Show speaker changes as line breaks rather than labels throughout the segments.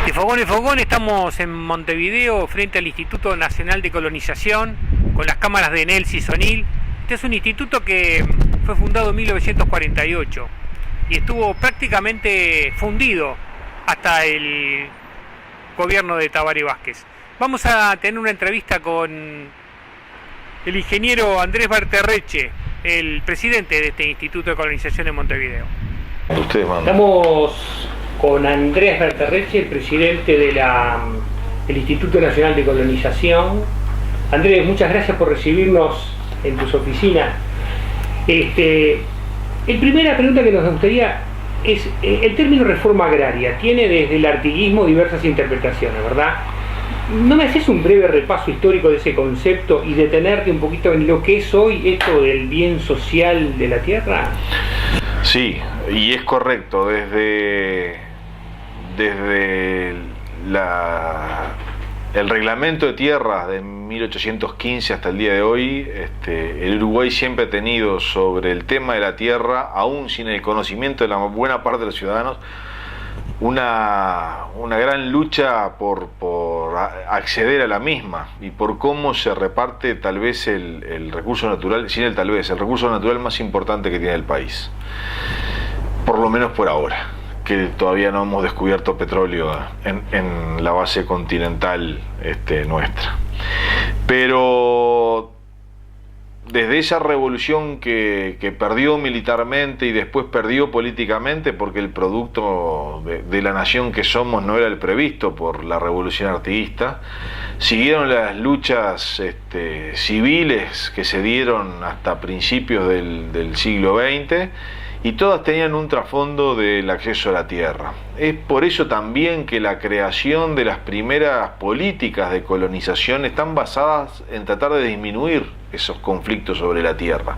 De Fogón en Fogón estamos en Montevideo frente al Instituto Nacional de Colonización con las cámaras de Nelsi Sonil. Este es un instituto que fue fundado en 1948 y estuvo prácticamente fundido hasta el gobierno de Tabaré Vázquez. Vamos a tener una entrevista con el ingeniero Andrés Berterreche, el presidente de este Instituto de Colonización en Montevideo.
Ustedes mandan.
Estamos con Andrés Berterreche, el presidente del Instituto Nacional de Colonización. Andrés, muchas gracias por recibirnos en tus oficinas. La primera pregunta que nos gustaría es, el término reforma agraria tiene desde el artiguismo diversas interpretaciones, ¿verdad? ¿No me haces un breve repaso histórico de ese concepto y detenerte un poquito en lo que es hoy esto del bien social de la tierra?
Sí, y es correcto. Desde el reglamento de tierras de 1815 hasta el día de hoy, el Uruguay siempre ha tenido sobre el tema de la tierra, aún sin el conocimiento de la buena parte de los ciudadanos, una gran lucha por acceder a la misma y por cómo se reparte tal vez el recurso natural, el recurso natural más importante que tiene el país, por lo menos por ahora, que todavía no hemos descubierto petróleo en la base continental nuestra. Pero desde esa revolución que perdió militarmente y después perdió políticamente, porque el producto de la nación que somos no era el previsto por la revolución artiguista, siguieron las luchas civiles que se dieron hasta principios del siglo XX, y todas tenían un trasfondo del acceso a la tierra. Es por eso también que la creación de las primeras políticas de colonización están basadas en tratar de disminuir esos conflictos sobre la tierra.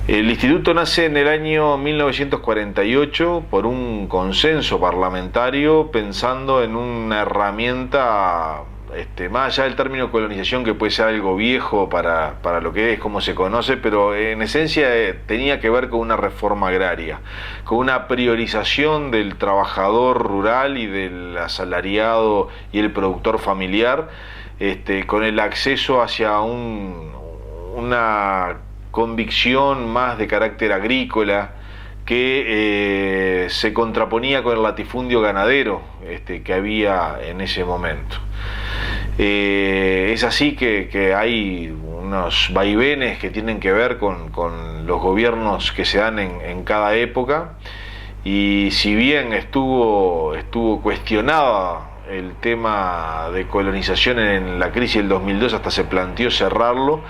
El instituto nace en el año 1948 por un consenso parlamentario, pensando en una herramienta, más allá del término colonización, que puede ser algo viejo para lo que es, como se conoce, pero en esencia tenía que ver con una reforma agraria, con una priorización del trabajador rural y del asalariado y el productor familiar, con el acceso hacia una convicción más de carácter agrícola, que se contraponía con el latifundio ganadero que había en ese momento. Es así que hay unos vaivenes que tienen que ver con los gobiernos que se dan en cada época, y si bien estuvo cuestionada el tema de colonización en la crisis del 2002, hasta se planteó cerrarlo,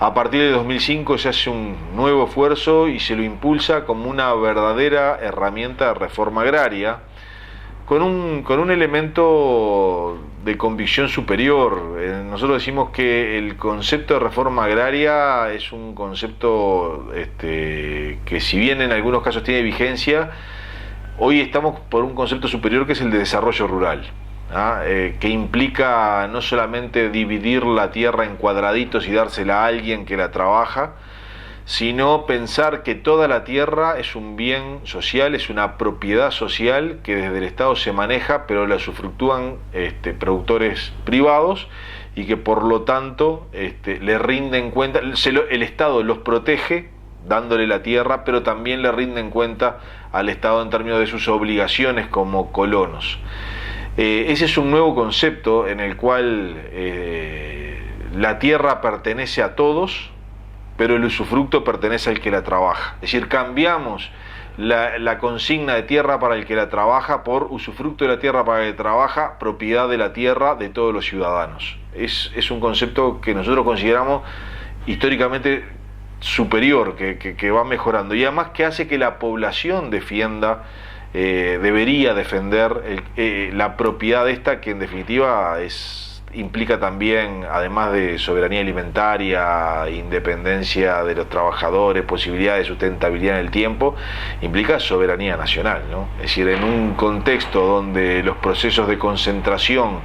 a partir de 2005 se hace un nuevo esfuerzo y se lo impulsa como una verdadera herramienta de reforma agraria, con un elemento de convicción superior. Nosotros decimos que el concepto de reforma agraria es un concepto que, si bien en algunos casos tiene vigencia, hoy estamos por un concepto superior, que es el de desarrollo rural, que implica no solamente dividir la tierra en cuadraditos y dársela a alguien que la trabaja, sino pensar que toda la tierra es un bien social, es una propiedad social que desde el Estado se maneja, pero la usufructúan productores privados, y que por lo tanto le rinden cuenta, el Estado los protege dándole la tierra, pero también le rinden cuenta al Estado en términos de sus obligaciones como colonos. Ese es un nuevo concepto en el cual la tierra pertenece a todos, pero el usufructo pertenece al que la trabaja. Es decir, cambiamos la consigna de tierra para el que la trabaja por usufructo de la tierra para el que trabaja, propiedad de la tierra de todos los ciudadanos. Es un concepto que nosotros consideramos históricamente superior, que va mejorando, y además que hace que la población defienda, debería defender la propiedad esta, que en definitiva implica también, además de soberanía alimentaria, independencia de los trabajadores, posibilidad de sustentabilidad en el tiempo, implica soberanía nacional, ¿no? Es decir, en un contexto donde los procesos de concentración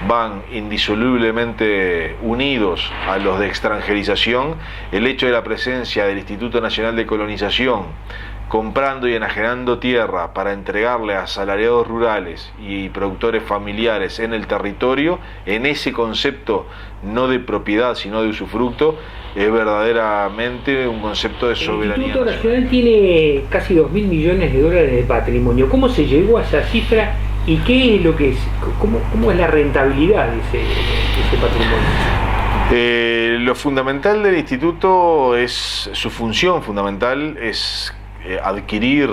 van indisolublemente unidos a los de extranjerización, el hecho de la presencia del Instituto Nacional de Colonización comprando y enajenando tierra para entregarle a asalariados rurales y productores familiares en el territorio, en ese concepto no de propiedad sino de usufructo, es verdaderamente un concepto de soberanía.
El Instituto Nacional tiene casi 2.000 millones de dólares de patrimonio. ¿Cómo se llegó a esa cifra y qué es lo que es, cómo es la rentabilidad de ese patrimonio?
Lo fundamental del instituto es, su función fundamental es adquirir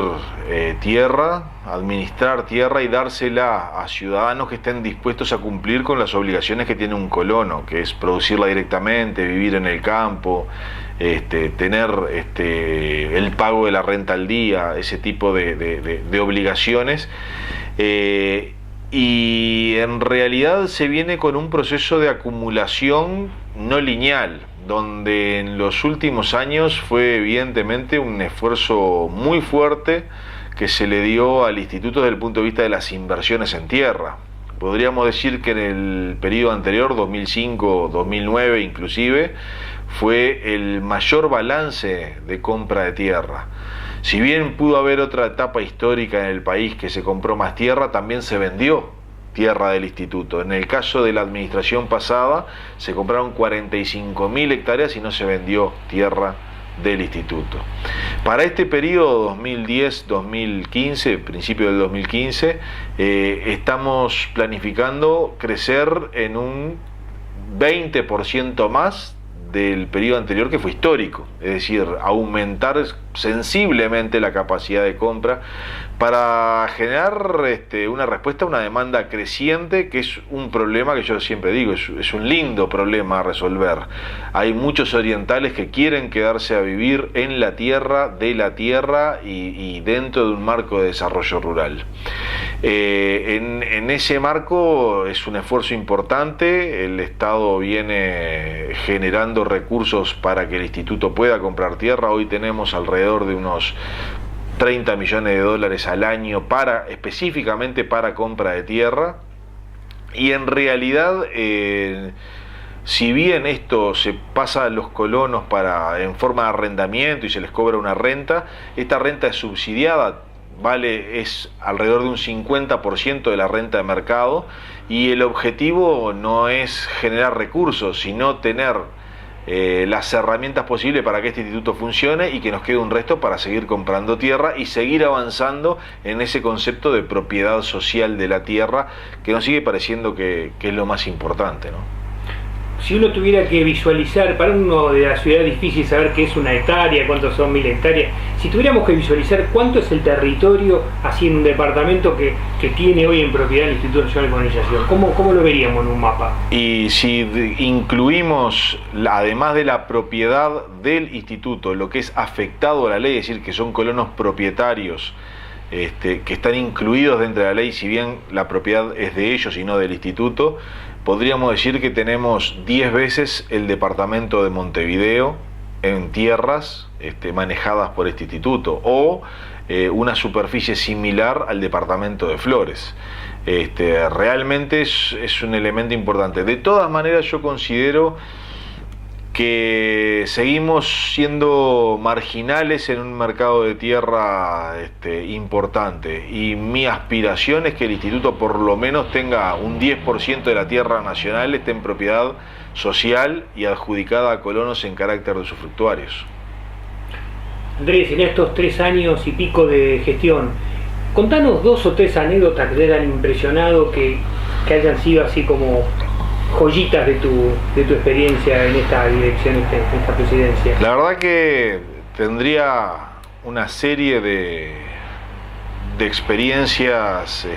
tierra, administrar tierra y dársela a ciudadanos que estén dispuestos a cumplir con las obligaciones que tiene un colono, que es producirla directamente, vivir en el campo, tener el pago de la renta al día, ese tipo de obligaciones. Y en realidad se viene con un proceso de acumulación no lineal, donde en los últimos años fue evidentemente un esfuerzo muy fuerte que se le dio al instituto desde el punto de vista de las inversiones en tierra. Podríamos decir que en el periodo anterior, 2005, 2009 inclusive, fue el mayor balance de compra de tierra. Si bien pudo haber otra etapa histórica en el país que se compró más tierra, también se vendió tierra del instituto. En el caso de la administración pasada se compraron 45.000 hectáreas y no se vendió tierra del instituto. Para este periodo 2010-2015, principio del 2015, estamos planificando crecer en un 20% más del periodo anterior, que fue histórico, es decir, aumentar sensiblemente la capacidad de compra para generar una respuesta a una demanda creciente, que es un problema que yo siempre digo, es un lindo problema a resolver. Hay muchos orientales que quieren quedarse a vivir en la tierra, de la tierra y dentro de un marco de desarrollo rural. En ese marco es un esfuerzo importante, el Estado viene generando recursos para que el instituto pueda comprar tierra. Hoy tenemos alrededor de unos 30 millones de dólares al año específicamente para compra de tierra, y en realidad si bien esto se pasa a los colonos en forma de arrendamiento y se les cobra una renta, esta renta es subsidiada, es alrededor de un 50% de la renta de mercado, y el objetivo no es generar recursos, sino tener las herramientas posibles para que este instituto funcione y que nos quede un resto para seguir comprando tierra y seguir avanzando en ese concepto de propiedad social de la tierra, que nos sigue pareciendo que es lo más importante, ¿no?
Si uno tuviera que visualizar, para uno de la ciudad es difícil saber qué es una hectárea, cuántos son 1.000 hectáreas, si tuviéramos que visualizar cuánto es el territorio así en un departamento que tiene hoy en propiedad el Instituto Nacional de Colonización, ¿cómo lo veríamos en un mapa?
Y si incluimos, además de la propiedad del instituto, lo que es afectado a la ley, es decir, que son colonos propietarios, que están incluidos dentro de la ley, si bien la propiedad es de ellos y no del instituto, podríamos decir que tenemos 10 veces el departamento de Montevideo en tierras manejadas por este instituto, o una superficie similar al departamento de Flores. Realmente es un elemento importante. De todas maneras, yo considero que seguimos siendo marginales en un mercado de tierra importante, y mi aspiración es que el instituto por lo menos tenga un 10% de la tierra nacional esté en propiedad social y adjudicada a colonos en carácter de usufructuarios.
Andrés, en estos 3 años y pico de gestión, contanos 2 o 3 anécdotas que te hayan impresionado, que hayan sido así como joyitas de tu experiencia en esta dirección, en esta presidencia.
La verdad que tendría una serie de experiencias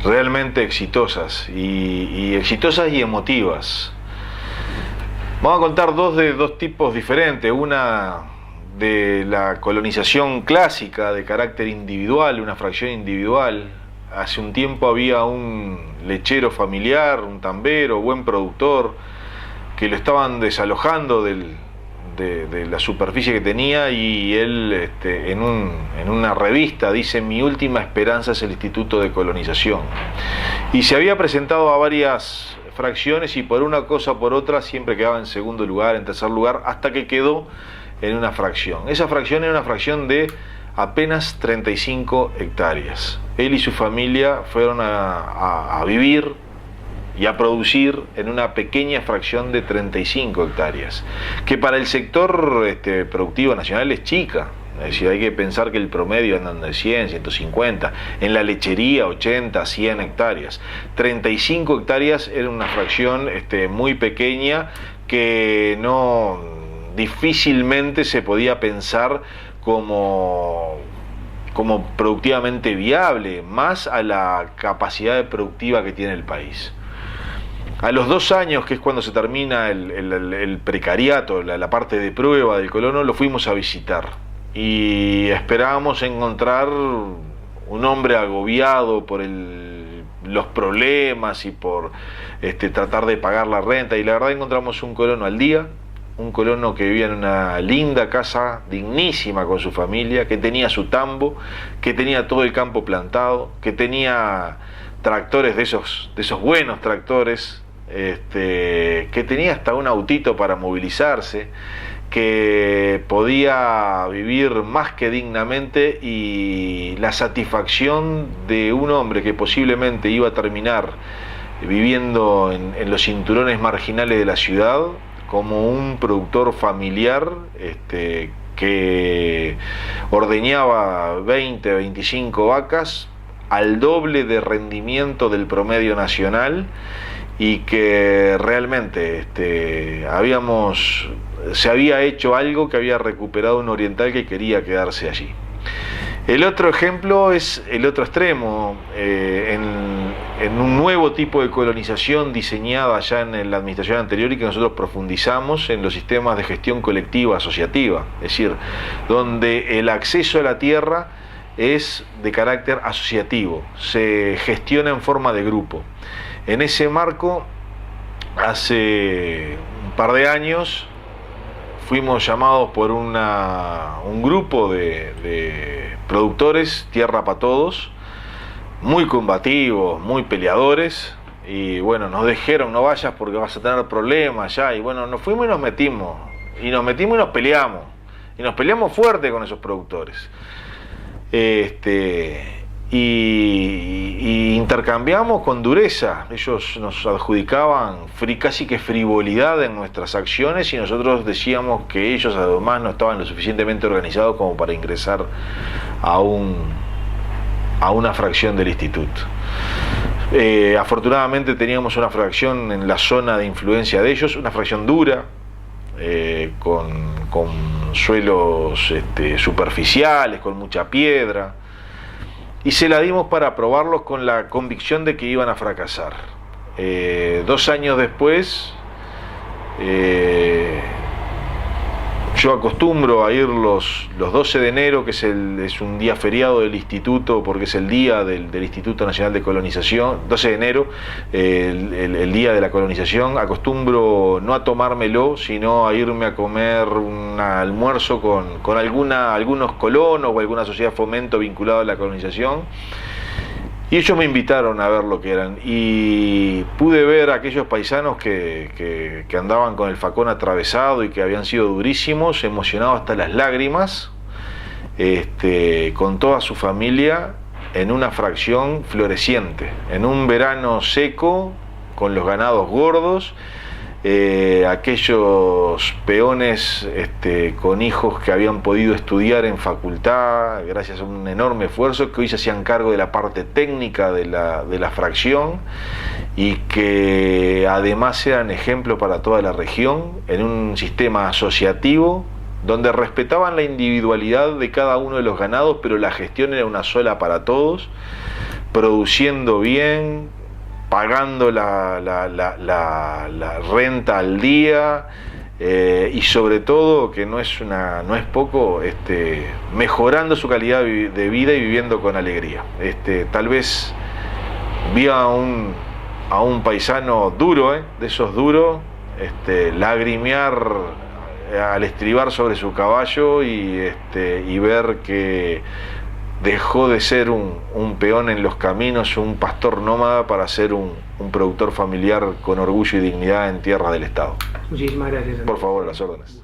realmente exitosas y exitosas y emotivas. Vamos a contar de dos tipos diferentes. Una de la colonización clásica de carácter individual, una fracción individual. Hace un tiempo había un lechero familiar, un tambero, buen productor, que lo estaban desalojando de la superficie que tenía, y él en una revista dice: mi última esperanza es el Instituto de Colonización. Y se había presentado a varias fracciones y por una cosa o por otra siempre quedaba en segundo lugar, en tercer lugar, hasta que quedó en una fracción. Esa fracción era una fracción de apenas 35 hectáreas. Él y su familia fueron a vivir y a producir en una pequeña fracción de 35 hectáreas, que para el sector productivo nacional es chica. Es decir, hay que pensar que el promedio andan de 100, 150, en la lechería 80, 100 hectáreas. 35 hectáreas era una fracción muy pequeña que difícilmente se podía pensar como productivamente viable, más a la capacidad productiva que tiene el país. A los 2 años, que es cuando se termina el precariato, la parte de prueba del colono, lo fuimos a visitar y esperábamos encontrar un hombre agobiado por los problemas y por tratar de pagar la renta, y la verdad encontramos un colono al día, un colono que vivía en una linda casa, dignísima con su familia, que tenía su tambo, que tenía todo el campo plantado, que tenía tractores de esos buenos tractores, que tenía hasta un autito para movilizarse, que podía vivir más que dignamente, y la satisfacción de un hombre que posiblemente iba a terminar viviendo en los cinturones marginales de la ciudad como un productor familiar que ordeñaba 20, 25 vacas al doble de rendimiento del promedio nacional, y que realmente se había hecho algo, que había recuperado un oriental que quería quedarse allí. El otro ejemplo es el otro extremo, en un nuevo tipo de colonización diseñada ya en la administración anterior y que nosotros profundizamos en los sistemas de gestión colectiva asociativa, es decir, donde el acceso a la tierra es de carácter asociativo, se gestiona en forma de grupo. En ese marco, hace un par de años, fuimos llamados por un grupo de productores, Tierra para Todos, muy combativos, muy peleadores, y bueno, nos dijeron: no vayas porque vas a tener problemas ya. Y bueno, nos fuimos y nos metimos y nos peleamos fuerte con esos productores. Y intercambiamos con dureza. Ellos nos adjudicaban casi que frivolidad en nuestras acciones, y nosotros decíamos que ellos además no estaban lo suficientemente organizados como para ingresar a una fracción del instituto. Afortunadamente teníamos una fracción en la zona de influencia de ellos, una fracción dura, con suelos superficiales, con mucha piedra, y se la dimos para probarlos con la convicción de que iban a fracasar. 2 años después, yo acostumbro a ir los 12 de enero, que es un día feriado del instituto, porque es el día del Instituto Nacional de Colonización, 12 de enero, el día de la colonización. Acostumbro no a tomármelo, sino a irme a comer un almuerzo con algunos colonos o alguna sociedad de fomento vinculada a la colonización. Y ellos me invitaron a ver lo que eran, y pude ver a aquellos paisanos que andaban con el facón atravesado y que habían sido durísimos, emocionados hasta las lágrimas, con toda su familia, en una fracción floreciente, en un verano seco, con los ganados gordos, aquellos peones con hijos que habían podido estudiar en facultad gracias a un enorme esfuerzo, que hoy se hacían cargo de la parte técnica de la fracción, y que además eran ejemplo para toda la región, en un sistema asociativo donde respetaban la individualidad de cada uno de los ganados, pero la gestión era una sola para todos, produciendo bien, pagando la renta al día, y sobre todo, que no es poco, mejorando su calidad de vida y viviendo con alegría. Tal vez vi a un paisano duro, de esos duros, lagrimear al estribar sobre su caballo, y ver que dejó de ser un peón en los caminos, un pastor nómada, para ser un productor familiar con orgullo y dignidad en tierra del Estado.
Muchísimas gracias.
Por favor, a las órdenes.